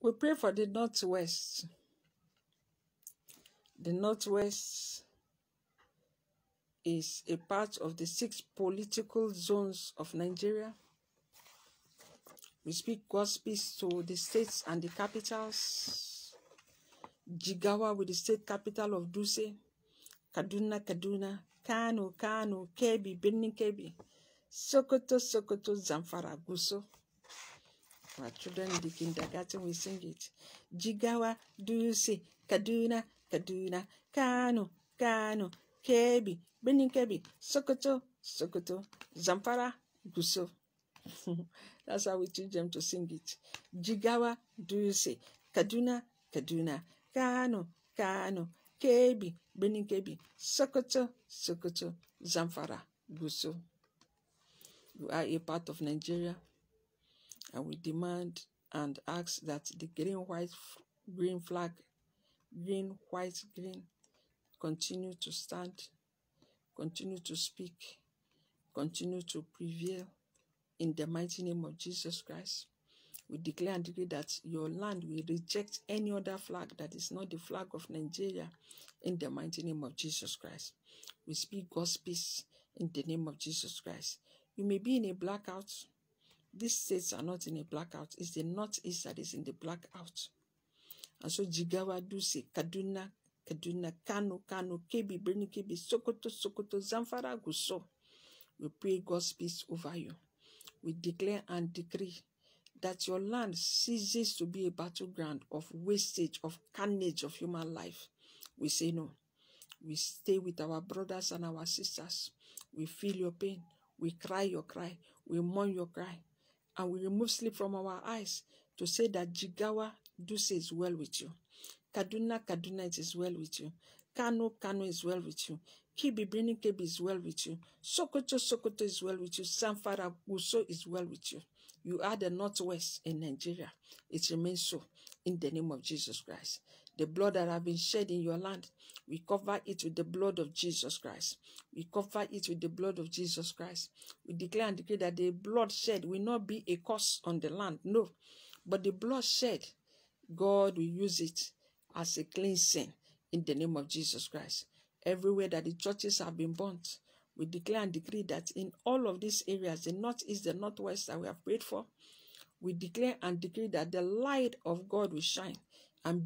We pray for the Northwest. The Northwest is a part of the 6 political zones of Nigeria. We speak God's peace to the states and the capitals. Jigawa with the state capital of Dutse, Kaduna, Kano, Kebbi, Birnin Kebbi, Sokoto, Zamfara, Gusau. Our children in the kindergarten will sing it. Jigawa, Dutse, Kaduna, Kano, Kebbi, Birnin Kebbi, Sokoto, Zamfara, Gusau. That's how we teach them to sing it. Jigawa, Dutse, Kaduna, Kano, Kebbi, Birnin Kebbi, Sokoto, Zamfara, Gusau. You are a part of Nigeria, and we demand and ask that the green flag, green, white, green, continue to stand, continue to speak, continue to prevail in the mighty name of Jesus Christ. We declare and decree that your land will reject any other flag that is not the flag of Nigeria in the mighty name of Jesus Christ. We speak God's peace in the name of Jesus Christ. You may be in a blackout. These states are not in a blackout. It's the Northeast that is in the blackout. And so Jigawa, Dutse, Kaduna, Kano, Kebbi, Birnin Kebbi, Sokoto, Zamfara, Gusau. We pray God's peace over you. We declare and decree that your land ceases to be a battleground of wastage, of carnage of human life. We say no. We stay with our brothers and our sisters. We feel your pain. We cry your cry. We mourn your cry. And we remove sleep from our eyes to say that Jigawa, Dutse is well with you. Kaduna, it is well with you. Kano is well with you. Kebbi, Birnin Kebbi is well with you. Sokoto is well with you. Zamfara, Gusau is well with you. You are the Northwest in Nigeria. It remains so in the name of Jesus Christ. The blood that has been shed in your land, we cover it with the blood of Jesus Christ. We cover it with the blood of Jesus Christ. We declare and decree that the blood shed will not be a curse on the land. No. But the blood shed, God will use it as a cleansing in the name of Jesus Christ. Everywhere that the churches have been burnt, we declare and decree that in all of these areas, the Northeast, the Northwest that we have prayed for, we declare and decree that the light of God will shine and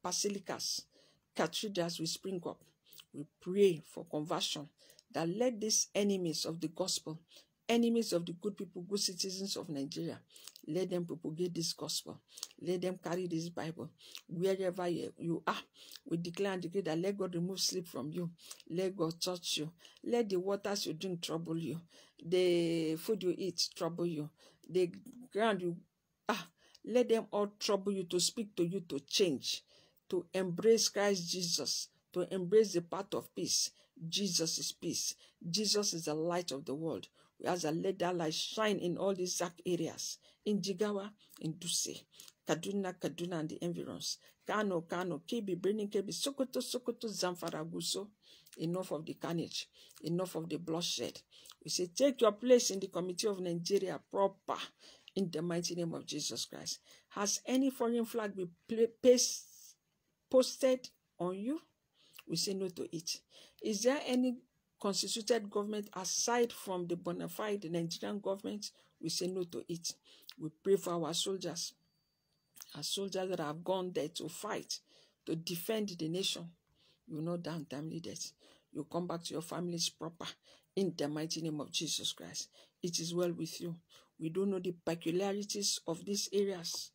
basilicas, cathedrals will spring up. We pray for conversion, that let these enemies of the gospel, enemies of the good people, good citizens of Nigeria, let them propagate this gospel. Let them carry this Bible wherever you are. We declare and decree that let God remove sleep from you. Let God touch you. Let the waters you drink trouble you. The food you eat trouble you. The ground you let them all trouble you, to speak to you, to change, to embrace Christ Jesus, to embrace the path of peace. Jesus is peace. Jesus is the light of the world. We ask that let that light shine in all these dark areas. In Jigawa, in Dutse, Kaduna and the environs. Kano, Kebbi, Birnin Kebbi, Sokoto, Zamfara, Gusau. Enough of the carnage. Enough of the bloodshed. We say, take your place in the Committee of Nigeria proper. In the mighty name of Jesus Christ. Has any foreign flag been posted on you? We say no to it. Is there any constituted government aside from the bona fide Nigerian government? We say no to it. We pray for our soldiers that have gone there to fight, to defend the nation. You will not die untimely death. You come back to your families proper in the mighty name of Jesus Christ. It is well with you. We don't know the peculiarities of these areas,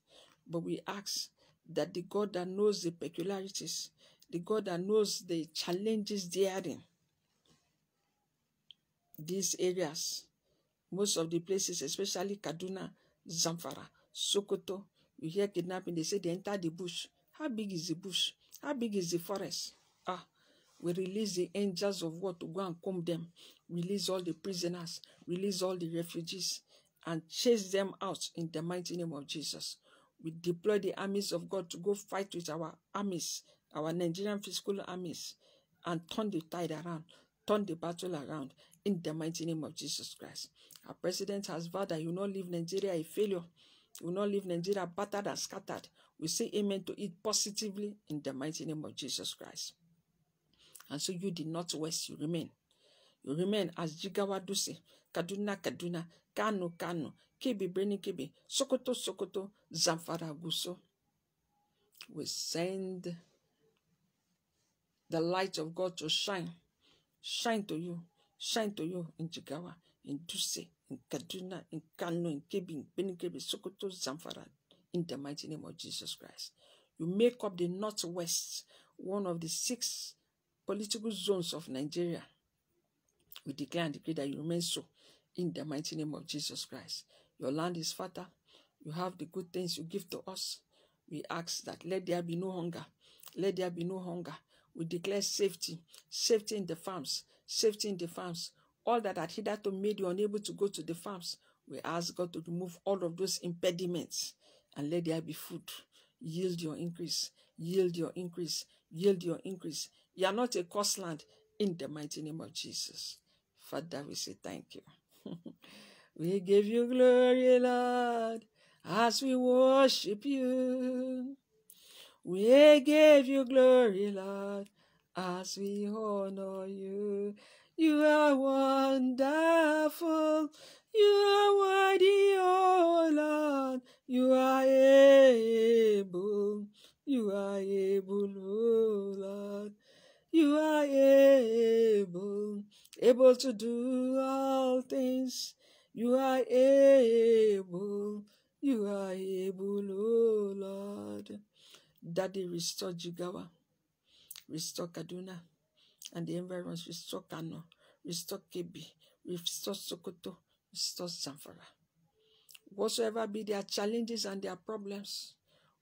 but we ask that the God that knows the peculiarities, the God that knows the challenges therein, these areas, most of the places, especially Kaduna, Zamfara, Sokoto, you hear kidnapping, they say they enter the bush. How big is the bush? How big is the forest? We release the angels of war to go and comb them, release all the prisoners, release all the refugees, and chase them out in the mighty name of Jesus. We deploy the armies of God to go fight with our armies, our Nigerian physical armies, and turn the tide around, turn the battle around in the mighty name of Jesus Christ. Our president has vowed that he will not leave Nigeria a failure. We will not leave Nigeria battered and scattered. We say amen to it positively in the mighty name of Jesus Christ. And so you did not Northwest, you remain. You remain as Jigawa Duse, Kaduna, Kaduna, Kano, Kano, Kebbi, Birnin Kebbi, Sokoto, Sokoto, Zamfara, Gusau. We send the light of God to shine to you in Jigawa, in Duse, in Kaduna, in Kano, in Kebbi, in Birnin Kebbi, Sokoto, Zamfara, in the mighty name of Jesus Christ. You make up the Northwest, one of the 6 political zones of Nigeria. We declare and decree that you remain so in the mighty name of Jesus Christ. Your land is fertile. You have the good things you give to us. We ask that let there be no hunger. Let there be no hunger. We declare safety. Safety in the farms. Safety in the farms. All that had hitherto made you unable to go to the farms, we ask God to remove all of those impediments and let there be food. Yield your increase. Yield your increase. Yield your increase. You are not a cursed land in the mighty name of Jesus. Father, we say thank you. We give you glory, Lord, as we worship you. We give you glory, Lord, as we honor you. You are wonderful. You are worthy, oh Lord. You are able. You are able, oh Lord. You are able to do all things. You are able. You are able, oh Lord. Daddy, restore Jigawa, restore Kaduna, and the environs, restore Kano, restore Kebbi, restore Sokoto, restore Zamfara. Whatsoever be their challenges and their problems,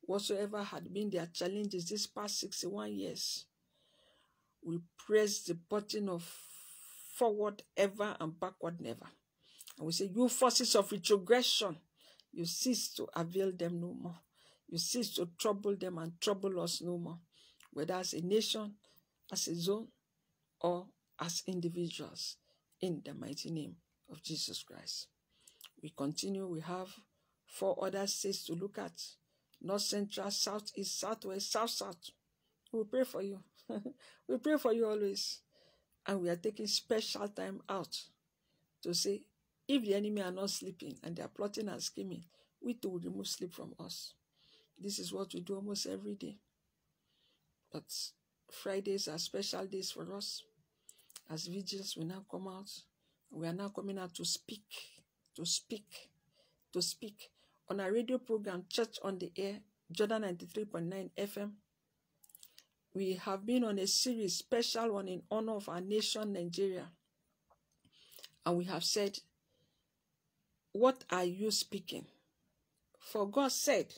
whatsoever had been their challenges this past 61 years, we press the button of forward ever and backward never. And we say, you forces of retrogression, you cease to avail them no more. You cease to trouble them and trouble us no more, whether as a nation, as a zone, or as individuals, in the mighty name of Jesus Christ. We continue. We have 4 other states to look at: North Central, South East, Southwest, South South. We pray for you. We pray for you always. And we are taking special time out to say, if the enemy are not sleeping and they are plotting and scheming, we too will remove sleep from us. This is what we do almost every day. But Fridays are special days for us. As vigils, we now come out. We are now coming out to speak on our radio program, Church on the Air, Jordan 93.9 FM. We have been on a series, special one in honor of our nation, Nigeria. And we have said, what are you speaking? For God said,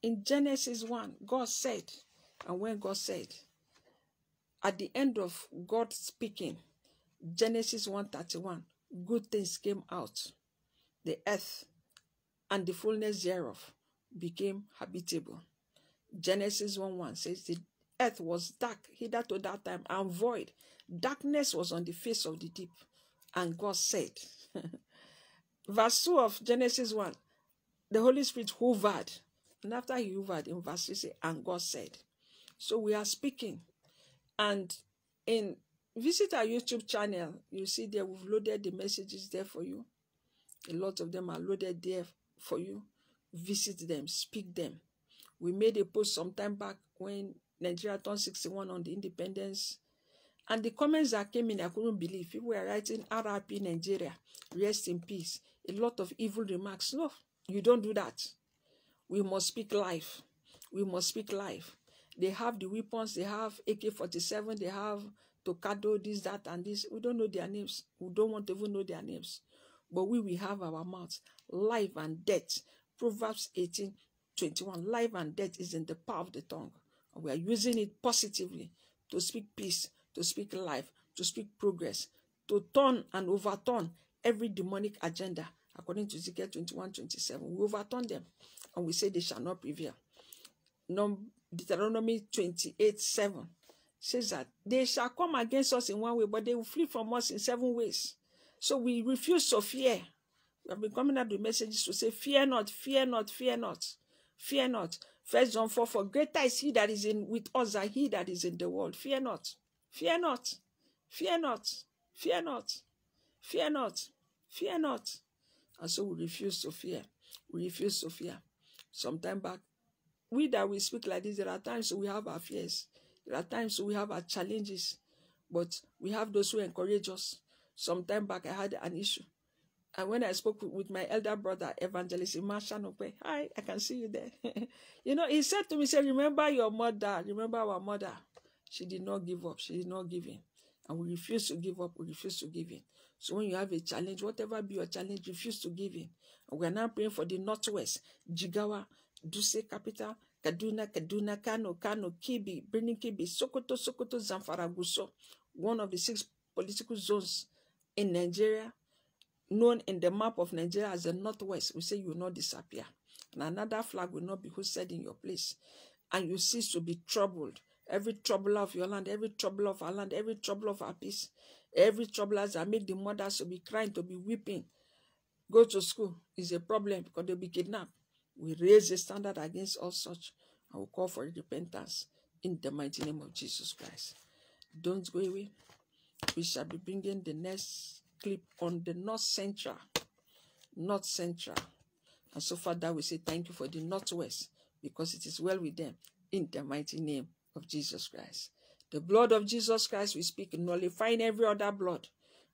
in Genesis 1, God said, and when God said, at the end of God speaking, Genesis 1:31, good things came out. The earth and the fullness thereof became habitable. Genesis 1:1 says, the earth was dark hitherto that time and void. Darkness was on the face of the deep. And God said, verse 2 of Genesis 1, the Holy Spirit hovered. And after he hovered, in verse 3, say, and God said. So we are speaking. And visit our YouTube channel. You see there, we've loaded the messages there for you. A lot of them are loaded there for you. Visit them, speak them. We made a post some time back when Nigeria turned 61 on the independence. And the comments that came in, I couldn't believe. People were writing, RIP Nigeria, rest in peace. A lot of evil remarks. No, you don't do that. We must speak life. We must speak life. They have the weapons. They have AK-47. They have Tokado, this, that, and this. We don't know their names. We don't want to even know their names. But we have our mouths. Life and death. Proverbs 18:21. Life and death is in the power of the tongue. And we are using it positively to speak peace, to speak life, to speak progress, to turn and overturn every demonic agenda. According to Ezekiel 21:27, we overturn them and we say they shall not prevail. Deuteronomy 28:7 says that they shall come against us in one way, but they will flee from us in 7 ways. So we refuse to fear. We have been coming up with messages to say, fear not, fear not, fear not, fear not. 1 John 4, for greater is he that is in with us than he that is in the world. Fear not, fear not, fear not, fear not, fear not, fear not. And so we refuse to fear. We refuse to fear. Some time back, we that we speak like this, there are times we have our fears. There are times we have our challenges. But we have those who encourage us. Some time back, I had an issue. And when I spoke with my elder brother, Evangelist Imashanope, hi, I can see you there. You know, he said to me, say, remember your mother, remember our mother. She did not give up. She did not give in. And we refuse to give up. We refuse to give in. So when you have a challenge, whatever be your challenge, refuse to give in. And we are now praying for the Northwest, Jigawa, Duse capital, Kaduna, Kano, Kibi, Birnin Kibi, Sokoto, Zamfara, Gusau, one of the 6 political zones in Nigeria, known in the map of Nigeria as the Northwest. We say you will not disappear. And another flag will not be hoisted in your place. And you cease to be troubled. Every trouble of your land, every trouble of our land, every trouble of our peace, every trouble that make the mothers to be crying, to be weeping, go to school is a problem because they'll be kidnapped. We raise the standard against all such and we call for repentance in the mighty name of Jesus Christ. Don't go away. We shall be bringing the next clip on the North Central. And so Father, we say thank you for the Northwest because it is well with them in the mighty name of Jesus Christ. The blood of Jesus Christ, we speak nullifying every other blood.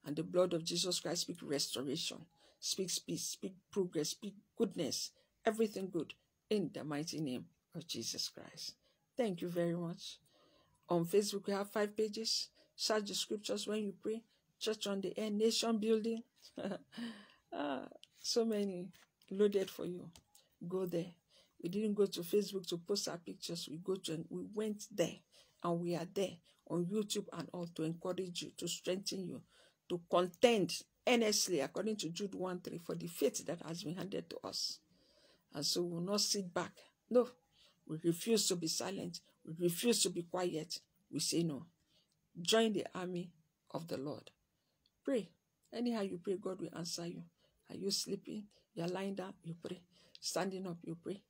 And the blood of Jesus Christ speaks restoration, speaks peace, speaks progress, speaks goodness, everything good in the mighty name of Jesus Christ. Thank you very much. On Facebook, we have 5 pages. Search the scriptures when you pray. Church on the Air, Nation Building. So many loaded for you. Go there. We didn't go to Facebook to post our pictures. We went there, and we are there on YouTube and all to encourage you, to strengthen you, to contend earnestly, according to Jude 1:3, for the faith that has been handed to us. And so we will not sit back. No, we refuse to be silent. We refuse to be quiet. We say no. Join the army of the Lord. Pray. Anyhow you pray, God will answer you. Are you sleeping? You're lying down, you pray. Standing up, you pray.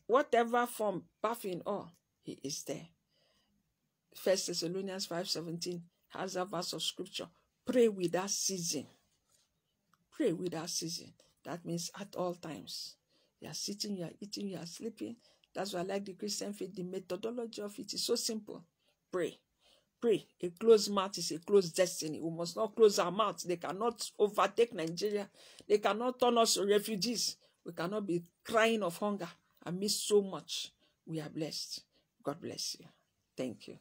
Whatever form, bathing or, he is there. 1 Thessalonians 5:17 has a verse of scripture. Pray without ceasing. Pray without ceasing. That means at all times. You are sitting, you are eating, you are sleeping. That's why I like the Christian faith. The methodology of it is so simple. Pray. Pray. A closed mouth is a closed destiny. We must not close our mouths. They cannot overtake Nigeria. They cannot turn us to refugees. We cannot be crying of hunger and miss so much. We are blessed. God bless you. Thank you.